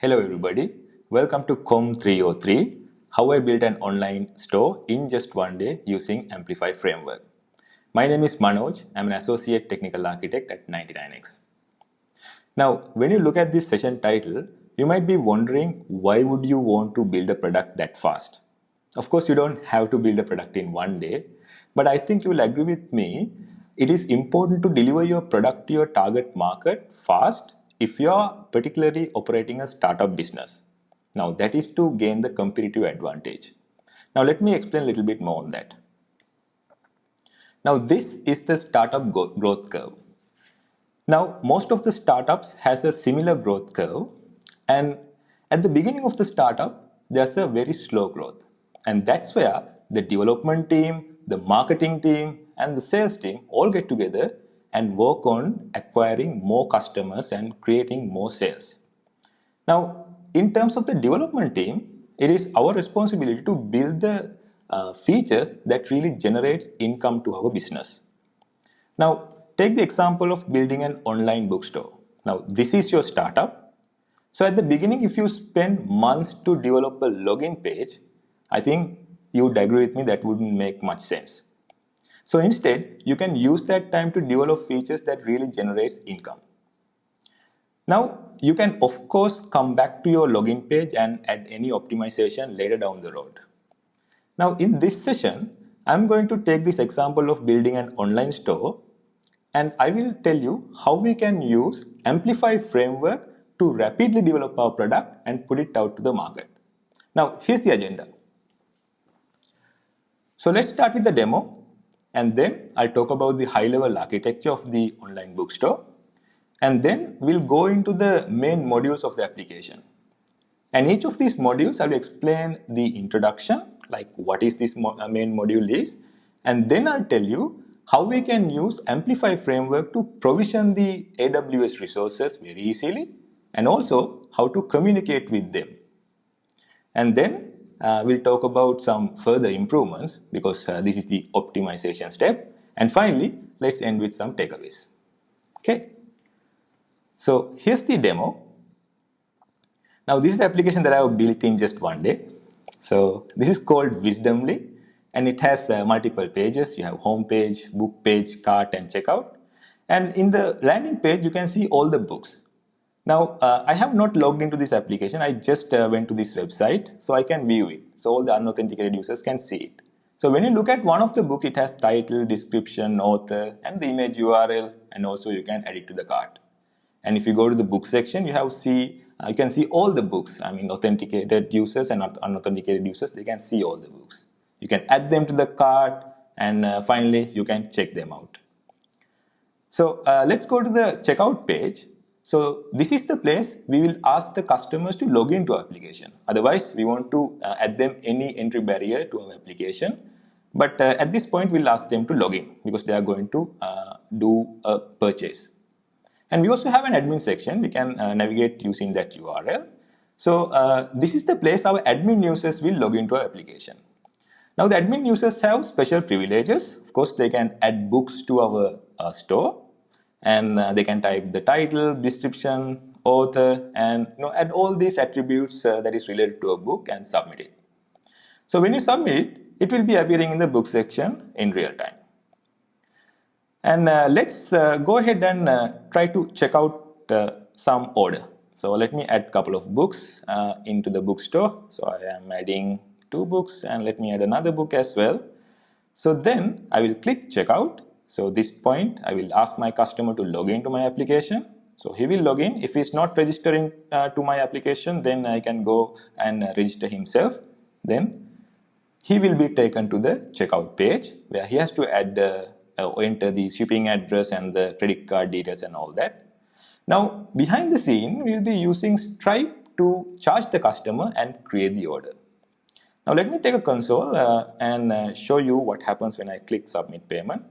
Hello everybody, welcome to COM 303, how I built an online store in just one day using Amplify Framework. My name is Manoj, I'm an Associate Technical Architect at 99x. Now, when you look at this session title, you might be wondering why would you want to build a product that fast? Of course, you don't have to build a product in one day, but I think you will agree with me, it is important to deliver your product to your target market fast if you are particularly operating a startup business. Now, that is to gain the competitive advantage. Now, let me explain a little bit more on that. Now, this is the startup growth curve. Now, most of the startups has a similar growth curve, and at the beginning of the startup, there's a very slow growth. And that's where the development team, the marketing team, and the sales team all get together and work on acquiring more customers and creating more sales. Now, in terms of the development team, it is our responsibility to build the features that really generates income to our business. Now, take the example of building an online bookstore. Now, this is your startup. So at the beginning, if you spend months to develop a login page, I think you would agree with me that wouldn't make much sense. So instead, you can use that time to develop features that really generates income. Now, you can of course come back to your login page and add any optimization later down the road. Now, in this session, I'm going to take this example of building an online store, and I will tell you how we can use Amplify Framework to rapidly develop our product and put it out to the market. Now, here's the agenda. So let's start with the demo, and then I'll talk about the high-level architecture of the online bookstore, and then we'll go into the main modules of the application. And each of these modules, I will explain the introduction, like what is this main module is, and then I'll tell you how we can use Amplify Framework to provision the AWS resources very easily, and also how to communicate with them. And then we'll talk about some further improvements because this is the optimization step. And finally, let's end with some takeaways. Okay. So here's the demo. Now this is the application that I have built in just one day. So this is called Wisdomly, and it has multiple pages. You have home page, book page, cart, and checkout. And in the landing page, you can see all the books. Now, I have not logged into this application. I just went to this website, so I can view it. So all the unauthenticated users can see it. So when you look at one of the book, it has title, description, author, and the image URL, and also you can add it to the cart. And if you go to the book section, you can see all the books. I mean, authenticated users and unauthenticated users, they can see all the books. You can add them to the cart, and finally, you can check them out. So let's go to the checkout page. So this is the place we will ask the customers to log into our application. Otherwise, we want to add them any entry barrier to our application. But at this point, we'll ask them to log in because they are going to do a purchase. And we also have an admin section. We can navigate using that URL. So this is the place our admin users will log into our application. Now the admin users have special privileges. Of course, they can add books to our store, and they can type the title, description, author, and add all these attributes that is related to a book and submit it. So when you submit it, it will be appearing in the book section in real time. And let's go ahead and try to check out some order. So let me add a couple of books into the bookstore. So I am adding 2 books, and let me add another book as well. So then I will click checkout. So this point, I will ask my customer to log into my application. So he will log in. If he's not registering to my application, then I can go and register himself. Then he will be taken to the checkout page where he has to add enter the shipping address and the credit card details and all that. Now, behind the scene, we'll be using Stripe to charge the customer and create the order. Now, let me take a console and show you what happens when I click submit payment.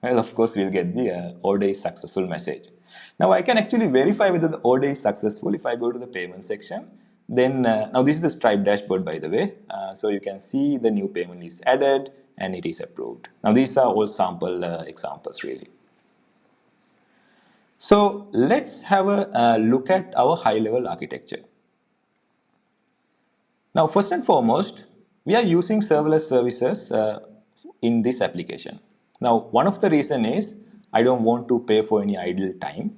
Well, of course, we'll get the order is successful message. Now, I can actually verify whether the order is successful if I go to the payment section. Then, now this is the Stripe dashboard, by the way. So you can see the new payment is added and it is approved. Now, these are all sample examples, really. So let's have a look at our high-level architecture. Now, first and foremost, we are using serverless services in this application. Now, one of the reason is I don't want to pay for any idle time.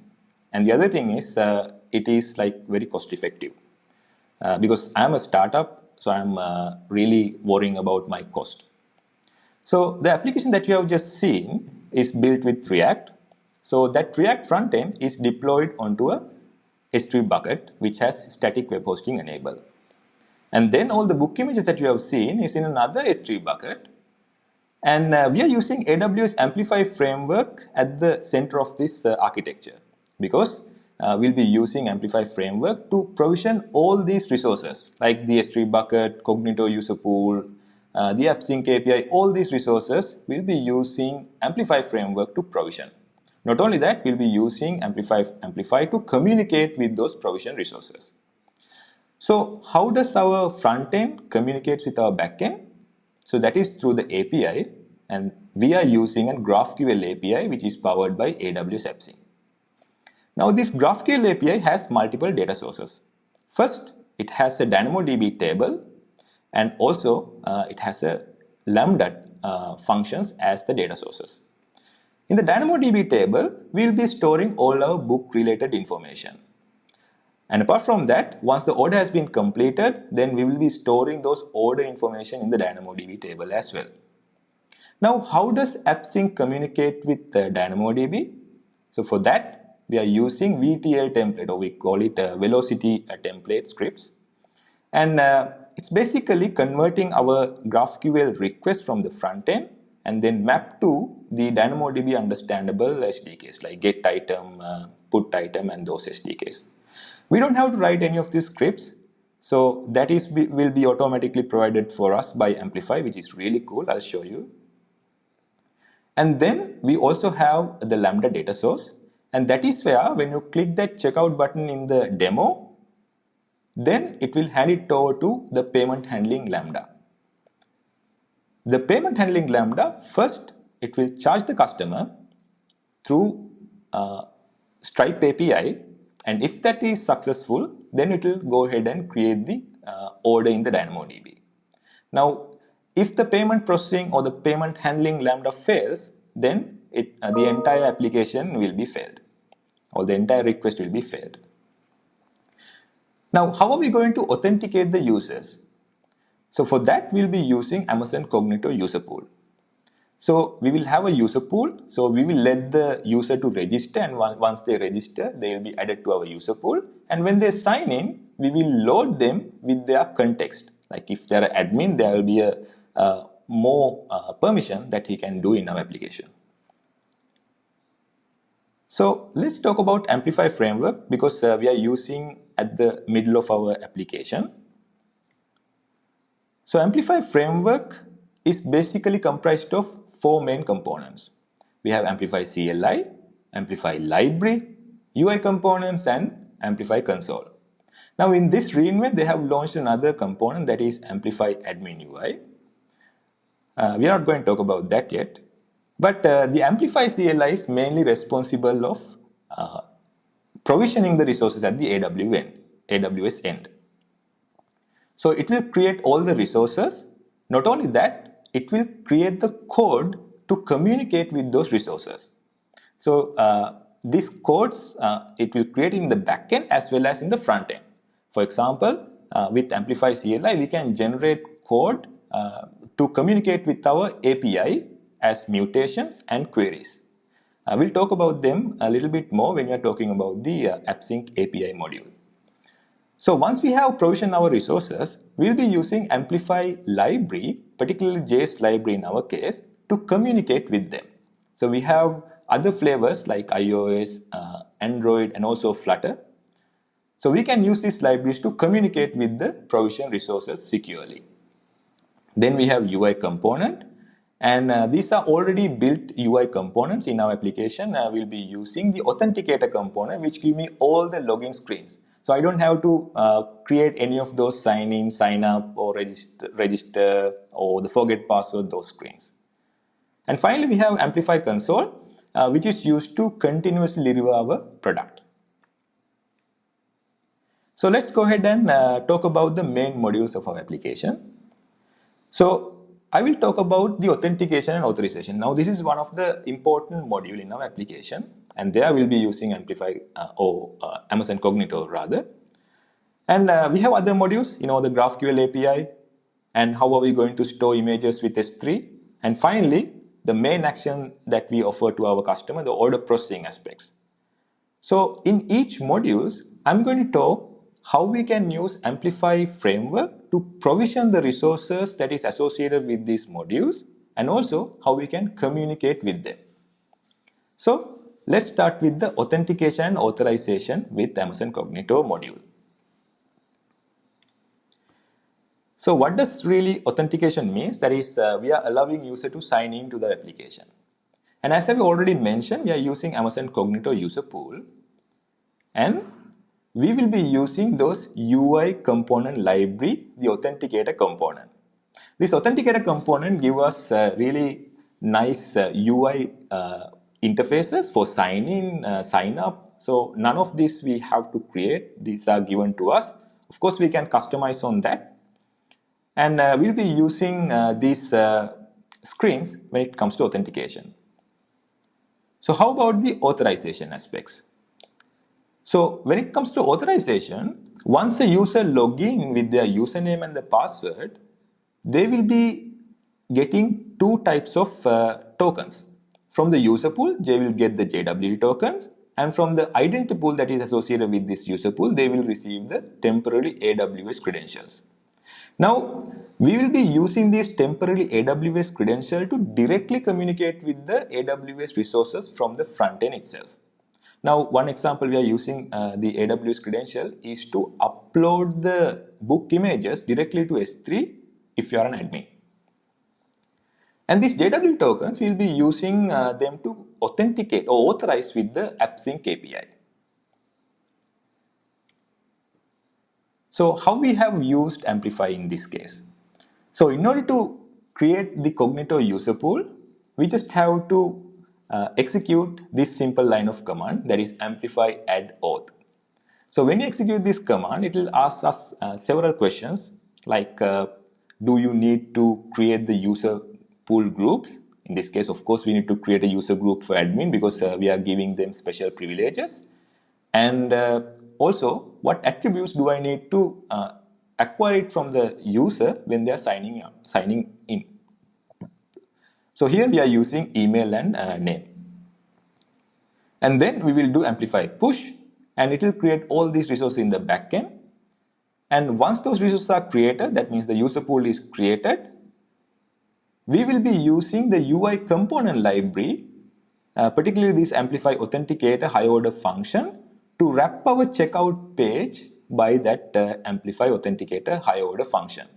And the other thing is it is like very cost effective. Because I'm a startup, so I'm really worrying about my cost. So the application that you have just seen is built with React. So that React front end is deployed onto a S3 bucket, which has static web hosting enabled. And then all the book images that you have seen is in another S3 bucket. And we are using AWS Amplify Framework at the center of this architecture, because we'll be using Amplify Framework to provision all these resources like the S3 bucket, Cognito user pool, the AppSync API. All these resources will be using Amplify Framework to provision. Not only that, we'll be using Amplify to communicate with those provision resources. So how does our front end communicate with our back end? So that is through the API, and we are using a GraphQL API which is powered by AWS AppSync. Now this GraphQL API has multiple data sources. First, it has a DynamoDB table, and also it has a Lambda functions as the data sources. In the DynamoDB table, we will be storing all our book related information. And apart from that, once the order has been completed, then we will be storing those order information in the DynamoDB table as well. Now, how does AppSync communicate with DynamoDB? So for that, we are using VTL template, or we call it velocity template scripts. And it's basically converting our GraphQL request from the front end and then map to the DynamoDB understandable SDKs like get item, put item, and those SDKs. We don't have to write any of these scripts, so that will be automatically provided for us by Amplify, which is really cool. I'll show you. And then we also have the Lambda data source, and that is where when you click that checkout button in the demo, then it will hand it over to the payment handling Lambda. The payment handling Lambda, first it will charge the customer through Stripe API, and if that is successful, then it will go ahead and create the order in the DynamoDB. Now, if the payment processing or the payment handling Lambda fails, then the entire application will be failed, or the entire request will be failed. Now, how are we going to authenticate the users? So for that, we'll be using Amazon Cognito user pool. So we will have a user pool. So we will let the user to register, and once they register, they will be added to our user pool. And when they sign in, we will load them with their context. Like if they're an admin, there will be more permission that he can do in our application. So let's talk about Amplify Framework, because we are using at the middle of our application. So Amplify Framework is basically comprised of 4 main components. We have Amplify CLI, Amplify Library, UI components, and Amplify Console. Now in this reinvent, they have launched another component, that is Amplify Admin UI. We are not going to talk about that yet. But the Amplify CLI is mainly responsible of provisioning the resources at the AWS end. So it will create all the resources. Not only that, it will create the code to communicate with those resources. So these codes, it will create in the backend as well as in the front end. For example, with Amplify CLI, we can generate code to communicate with our API as mutations and queries. We'll talk about them a little bit more when we are talking about the AppSync API module. So once we have provisioned our resources, we'll be using Amplify library, particularly JS library in our case, to communicate with them. So we have other flavors like iOS, Android, and also Flutter. So we can use these libraries to communicate with the provision resources securely. Then we have UI component, and these are already built UI components in our application. We'll be using the authenticator component, which give me all the login screens. So I don't have to create any of those sign in, sign up, or register, or the forget password, those screens. And finally, we have Amplify Console, which is used to continuously review our product. So let's go ahead and talk about the main modules of our application. So I will talk about the authentication and authorization. Now this is one of the important module in our application, and there we'll be using Amplify or Amazon Cognito rather. And we have other modules, the GraphQL API, and how are we going to store images with S3. And finally, the main action that we offer to our customer, the order processing aspects. So in each modules, I'm going to talk how we can use Amplify Framework to provision the resources that is associated with these modules, and also how we can communicate with them. So let's start with the authentication and authorization with Amazon Cognito module. So what does really authentication means? That is, we are allowing user to sign in to the application. And as I've already mentioned, we are using Amazon Cognito user pool, and we will be using those UI component library, the authenticator component. This authenticator component gives us really nice UI interfaces for sign in, sign up. So none of this we have to create. These are given to us. Of course, we can customize on that. And we'll be using these screens when it comes to authentication. So how about the authorization aspects? So when it comes to authorization, once a user log in with their username and the password, they will be getting two types of tokens. From the user pool, they will get the JWT tokens, and from the identity pool that is associated with this user pool, they will receive the temporary AWS credentials. Now, we will be using these temporary AWS credentials to directly communicate with the AWS resources from the front end itself. Now, one example we are using the AWS credential is to upload the book images directly to S3 if you are an admin. And these JWT tokens, we will be using them to authenticate or authorize with the AppSync API. So how we have used Amplify in this case? So in order to create the Cognito user pool, we just have to execute this simple line of command, that is amplify add auth. So when you execute this command, it will ask us several questions like do you need to create the user pool groups? In this case, of course, we need to create a user group for admin because we are giving them special privileges. And also, what attributes do I need to acquire it from the user when they are signing in? So here we are using email and name. And then we will do amplify push, and it will create all these resources in the backend. And once those resources are created, that means the user pool is created, we will be using the UI component library, particularly this amplify authenticator high order function, to wrap our checkout page by that amplify authenticator high order function.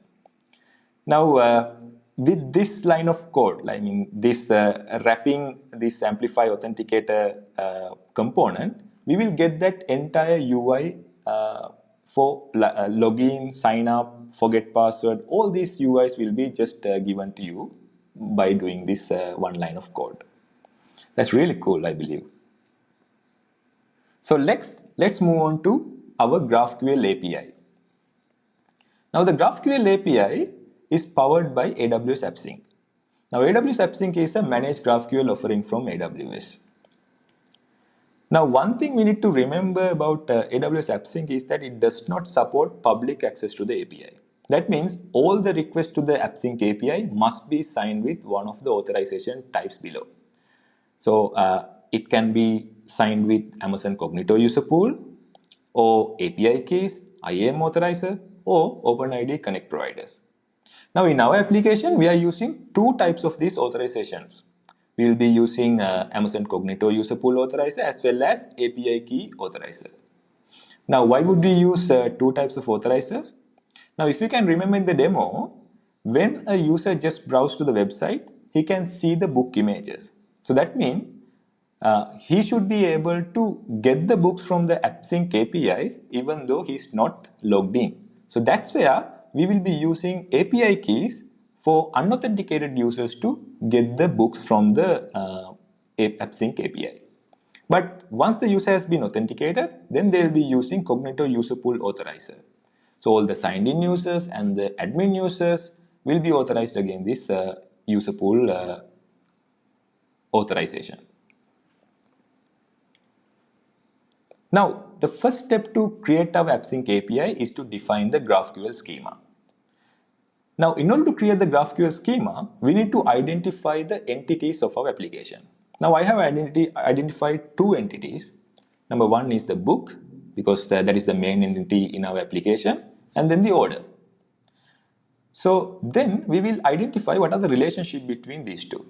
Now, with this line of code, I mean this wrapping this amplify authenticator component, we will get that entire UI for login, sign up, forget password. All these UIs will be just given to you by doing this one line of code. That's really cool, I believe. So let's move on to our GraphQL API. Now the GraphQL API is powered by AWS AppSync. Now AWS AppSync is a managed GraphQL offering from AWS. Now one thing we need to remember about AWS AppSync is that it does not support public access to the API. That means all the requests to the AppSync API must be signed with one of the authorization types below. So it can be signed with Amazon Cognito user pool, or API keys, IAM authorizer, or OpenID connect providers. Now in our application, we are using two types of these authorizations. We will be using Amazon Cognito user pool authorizer as well as API key authorizer. Now why would we use two types of authorizers? Now if you can remember in the demo, when a user just browses to the website, he can see the book images. So that means he should be able to get the books from the AppSync API even though he's not logged in. So that's where we will be using API keys for unauthenticated users to get the books from the AppSync API. But once the user has been authenticated, then they will be using Cognito User Pool Authorizer. So all the signed in users and the admin users will be authorized against this user pool authorization. Now, the first step to create our AppSync API is to define the GraphQL schema. Now, in order to create the GraphQL schema, we need to identify the entities of our application. Now, I have identified two entities. Number one is the book, because that is the main entity in our application, and then the order. So then we will identify what are the relationship between these two.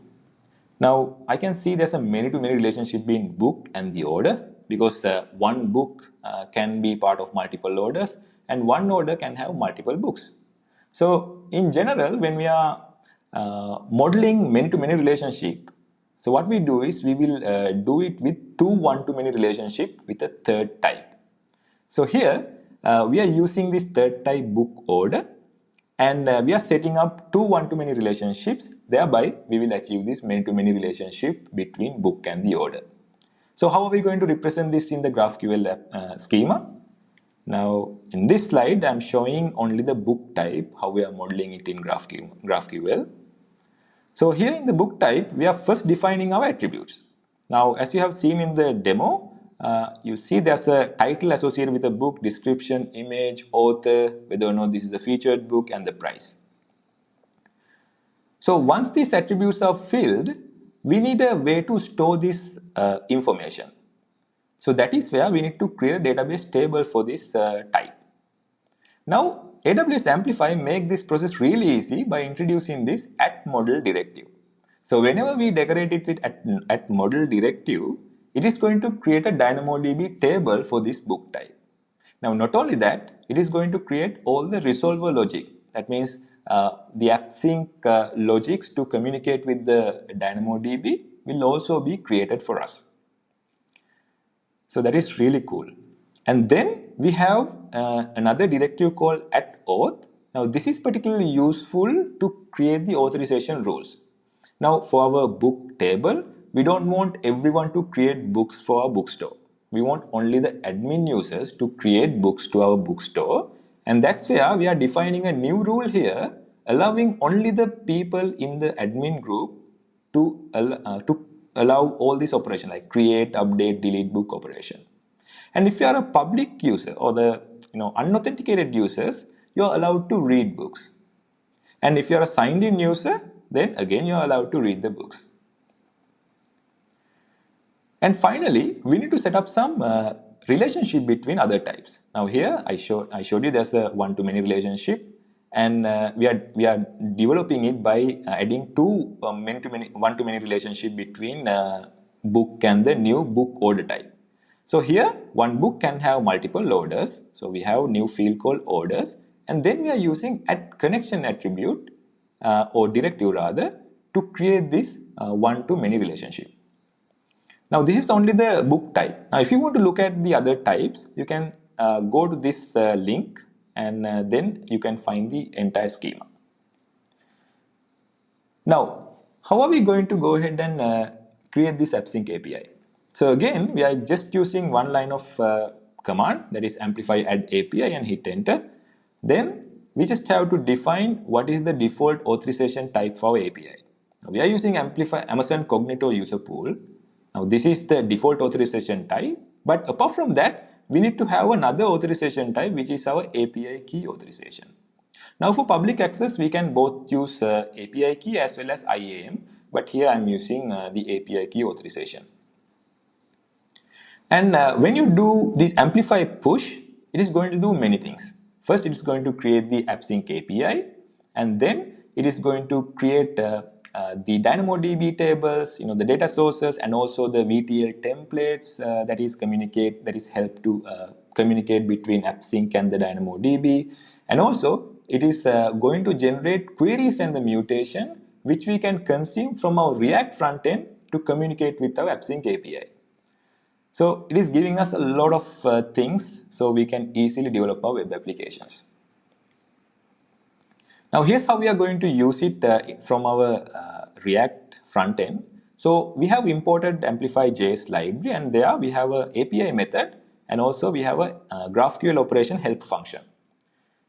Now, I can see there's a many-to-many relationship between book and the order, because one book can be part of multiple orders, and one order can have multiple books. So in general, when we are modeling many-to-many relationship, so what we do is we will do it with two one-to-many relationship with a third type. So here we are using this third type book order, and we are setting up two one-to-many relationships. Thereby, we will achieve this many-to-many relationship between book and the order. So how are we going to represent this in the GraphQL schema? Now, in this slide, I'm showing only the book type, how we are modeling it in GraphQL. So here in the book type, we are first defining our attributes. Now, as you have seen in the demo, you see there's a title associated with the book, description, image, author, whether or not this is a featured book, and the price. So once these attributes are filled, we need a way to store this information. So that is where we need to create a database table for this type. Now, AWS Amplify make this process really easy by introducing this @model directive. So whenever we decorate it with @model directive, it is going to create a DynamoDB table for this book type. Now, not only that, it is going to create all the resolver logic. That means the AppSync logics to communicate with the DynamoDB will also be created for us. So that is really cool. And then we have another directive called @auth. Now this is particularly useful to create the authorization rules. Now for our book table, we don't want everyone to create books for our bookstore. We want only the admin users to create books to our bookstore. And that's where we are defining a new rule here, allowing only the people in the admin group to allow all these operations like create, update, delete book operation. And if you are a public user or the unauthenticated users, you are allowed to read books. And if you are a signed in user, then again you are allowed to read the books. And finally, we need to set up some relationship between other types. Now here I showed you there's a one-to-many relationship, and we are developing it by adding two one-to-many relationship between book and the new book order type. So here one book can have multiple orders. So we have new field called orders, and then we are using @connection attribute or directive rather to create this one-to-many relationship. Now this is only the book type. Now if you want to look at the other types, you can go to this link, and then you can find the entire schema. Now, how are we going to go ahead and create this AppSync API? So again, we are just using one line of command, that is amplify add API, and hit enter. Then we just have to define what is the default authorization type for our API. Now, we are using Amazon Cognito user pool. Now this is the default authorization type, but apart from that, we need to have another authorization type, which is our API key authorization. Now for public access, we can both use API key as well as IAM, but here I'm using the API key authorization. And when you do this Amplify push, it is going to do many things. First, it is going to create the AppSync API, and then it is going to create the DynamoDB tables, the data sources, and also the VTL templates that is help to communicate between AppSync and the DynamoDB. And also, it is going to generate queries and the mutation, which we can consume from our React frontend to communicate with our AppSync API. So it is giving us a lot of things so we can easily develop our web applications. Now here's how we are going to use it from our React frontend. So we have imported Amplify JS library, and there we have a API method, and also we have a GraphQL operation help function.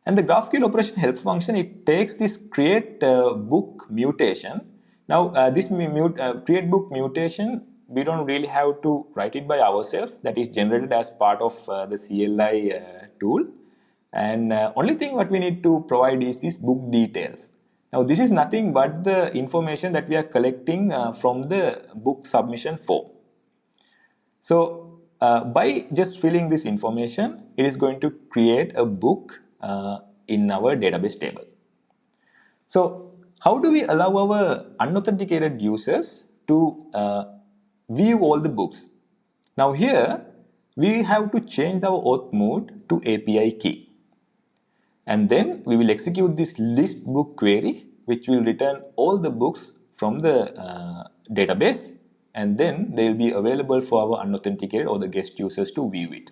And the GraphQL operation help function, it takes this create book mutation. Now this create book mutation, we don't really have to write it by ourselves. That is generated as part of the CLI tool. And only thing what we need to provide is this book details. Now this is nothing but the information that we are collecting from the book submission form. So by just filling this information, it is going to create a book in our database table. So how do we allow our unauthenticated users to view all the books? Now here, we have to change our auth mode to API key. And then we will execute this list book query, which will return all the books from the database, and then they will be available for our unauthenticated or the guest users to view it.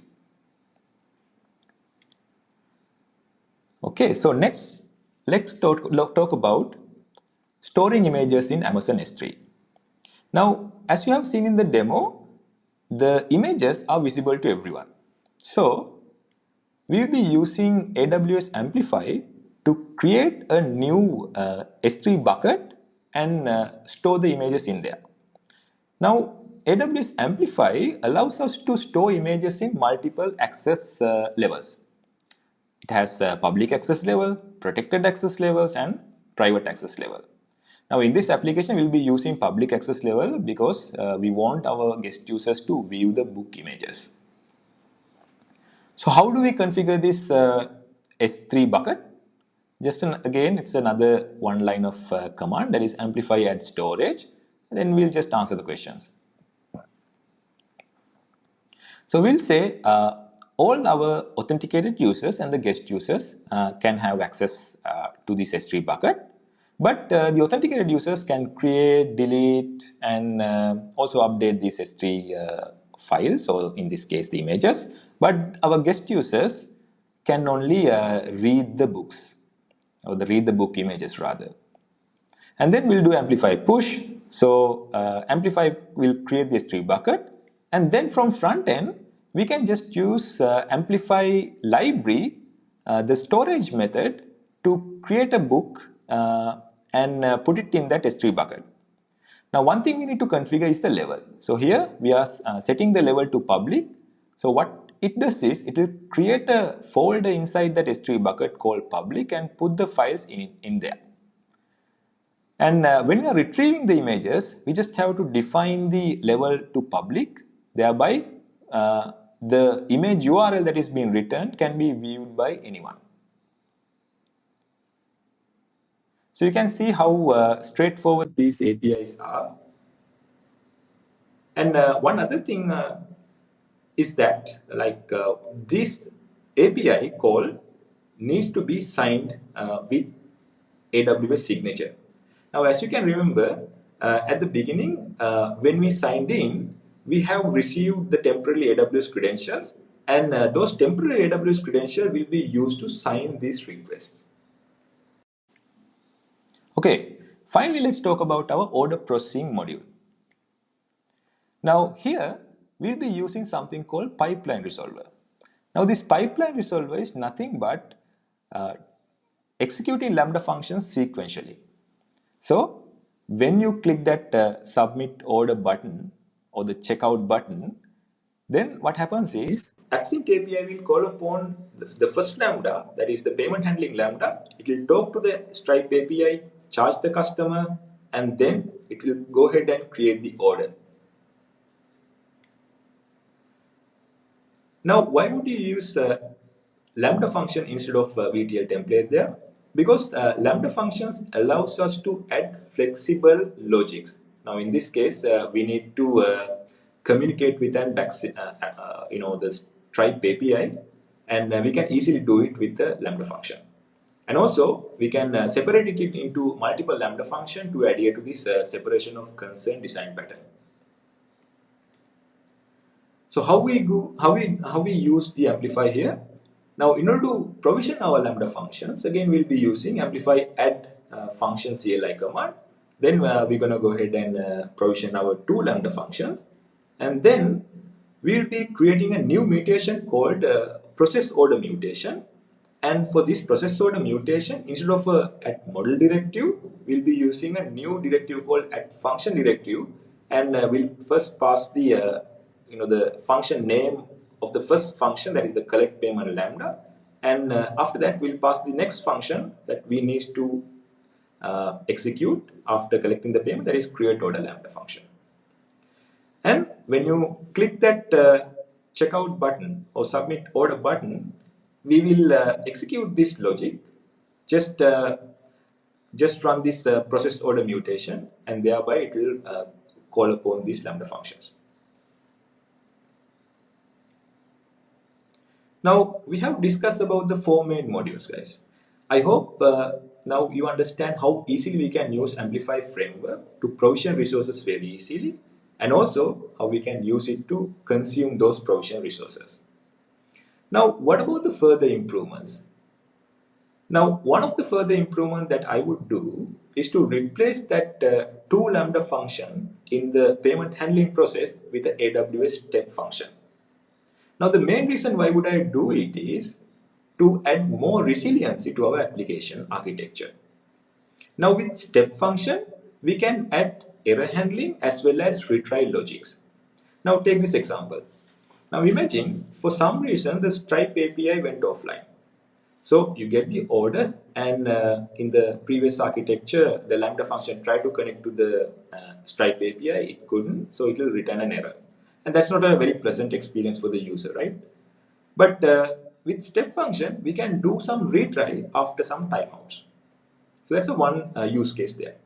Okay, so next, let's talk about storing images in Amazon S3. Now, as you have seen in the demo, the images are visible to everyone. So, we will be using AWS Amplify to create a new S3 bucket and store the images in there. Now, AWS Amplify allows us to store images in multiple access levels. It has public access level, protected access levels, and private access level. Now, in this application, we'll be using public access level because we want our guest users to view the book images. So how do we configure this S3 bucket? Just again, it's another one line of command, that is amplify add storage. And then we'll just answer the questions. So we'll say all our authenticated users and the guest users can have access to this S3 bucket. But the authenticated users can create, delete, and also update these S3 files, or in this case, the images. But our guest users can only read the books, or read the book images rather. And then we'll do amplify push. So amplify will create the S3 bucket. And then from front end, we can just use amplify library, the storage method, to create a book and put it in that S3 bucket. Now, one thing we need to configure is the level. So here we are setting the level to public. So what it does is it will create a folder inside that S3 bucket called public and put the files in there. And when we are retrieving the images, we just have to define the level to public. Thereby, the image URL that is being returned can be viewed by anyone. So you can see how straightforward these APIs are. And one other thing is that this API call needs to be signed with AWS signature. Now, as you can remember, at the beginning, when we signed in, we have received the temporary AWS credentials, and those temporary AWS credentials will be used to sign these requests. Okay, finally, let's talk about our order processing module. Now, here we'll be using something called pipeline resolver. Now, this pipeline resolver is nothing but executing Lambda functions sequentially. So, when you click that submit order button or the checkout button, then what happens is Async API will call upon the first Lambda, that is the payment handling Lambda. It will talk to the Stripe API, charge the customer, and then it will go ahead and create the order. Now, why would you use Lambda function instead of VTL template there? Because Lambda functions allows us to add flexible logics. Now, in this case, we need to communicate with the Stripe API, and we can easily do it with the Lambda function. And also, we can separate it into multiple Lambda function to adhere to this separation of concern design pattern. So how we use the Amplify here? Now, in order to provision our Lambda functions, again we'll be using Amplify add function CLI command. Then we're going to go ahead and provision our two Lambda functions. And then we'll be creating a new mutation called process order mutation. And for this process order mutation, instead of at model directive, we'll be using a new directive called at function directive. And we'll first pass the function name of the first function, that is the collect payment lambda. And after that, we'll pass the next function that we need to execute after collecting the payment, that is create order lambda function. And when you click that checkout button or submit order button, we will execute this logic. Just run this process order mutation, and thereby it will call upon these lambda functions. Now we have discussed about the four main modules, guys. I hope now you understand how easily we can use Amplify Framework to provision resources very easily, and also how we can use it to consume those provision resources. Now, what about the further improvements? Now, one of the further improvements that I would do is to replace that two lambda function in the payment handling process with the AWS step function. Now, the main reason why would I do it is to add more resiliency to our application architecture. Now, with step function, we can add error handling as well as retry logics. Now, take this example. Now, imagine for some reason the Stripe API went offline. So you get the order, and in the previous architecture, the Lambda function tried to connect to the Stripe API, it couldn't, so it will return an error. And that's not a very pleasant experience for the user, right? But with step function, we can do some retry after some timeouts. So that's a one use case there.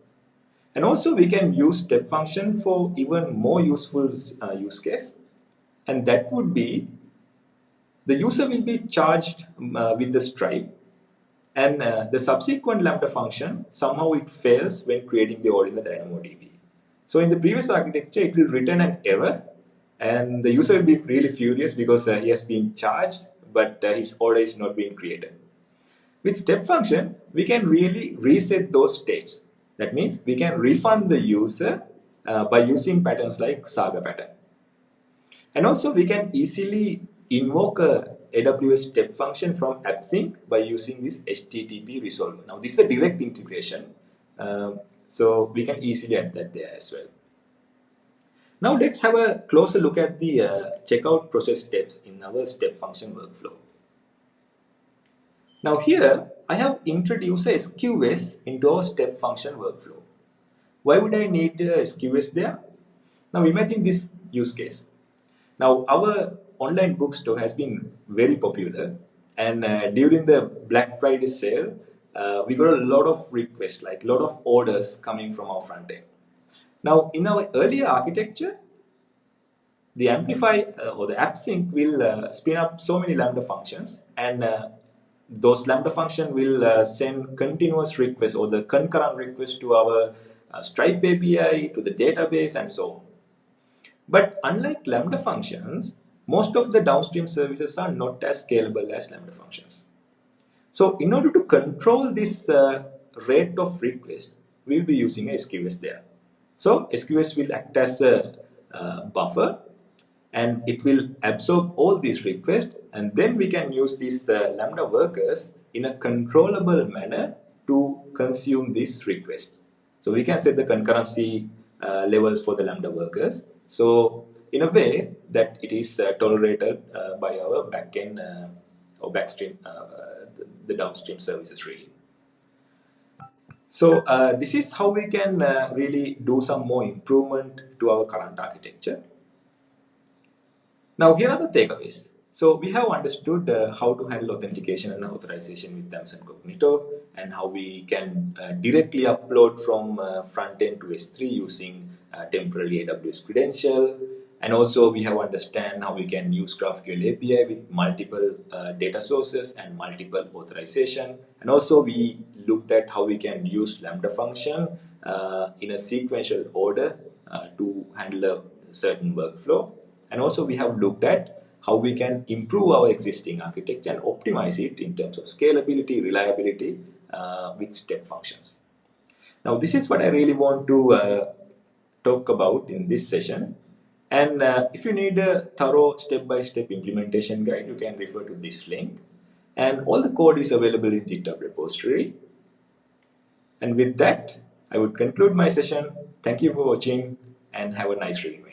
And also we can use step function for even more useful use case, and that would be the user will be charged with the Stripe, and the subsequent Lambda function, somehow it fails when creating the order in the DynamoDB. So in the previous architecture, it will return an error, and the user will be really furious because he has been charged, but his order is not being created. With step function, we can really reset those states. That means we can refund the user by using patterns like Saga pattern. And also we can easily invoke a AWS step function from AppSync by using this HTTP resolver. Now this is a direct integration, so we can easily add that there as well. Now let's have a closer look at the checkout process steps in our step function workflow. Now here I have introduced a SQS into our step function workflow. Why would I need a SQS there? Now imagine this use case. Now our online bookstore has been very popular, and during the Black Friday sale, we got a lot of requests, like a lot of orders coming from our front end. Now in our earlier architecture, the Amplify or the AppSync will spin up so many Lambda functions, and those Lambda function will send continuous requests or the concurrent requests to our Stripe API, to the database, and so on. But unlike Lambda functions, most of the downstream services are not as scalable as Lambda functions. So in order to control this rate of request, we'll be using a SQS there. So SQS will act as a buffer, and it will absorb all these requests, and then we can use these Lambda workers in a controllable manner to consume these requests. So we can set the concurrency levels for the Lambda workers, so in a way that it is tolerated by our backend or backstream, the downstream services really. So this is how we can really do some more improvement to our current architecture. Now here are the takeaways. So we have understood how to handle authentication and authorization with Amazon Cognito, and how we can directly upload from front end to S3 using temporary AWS credential. And also we have understand how we can use GraphQL API with multiple data sources and multiple authorization. And also we looked at how we can use Lambda function in a sequential order to handle a certain workflow. And also we have looked at how we can improve our existing architecture and optimize it in terms of scalability, reliability with step functions. Now, this is what I really want to talk about in this session. And if you need a thorough step-by-step implementation guide, you can refer to this link. And all the code is available in GitHub repository. And with that, I would conclude my session. Thank you for watching and have a nice reading.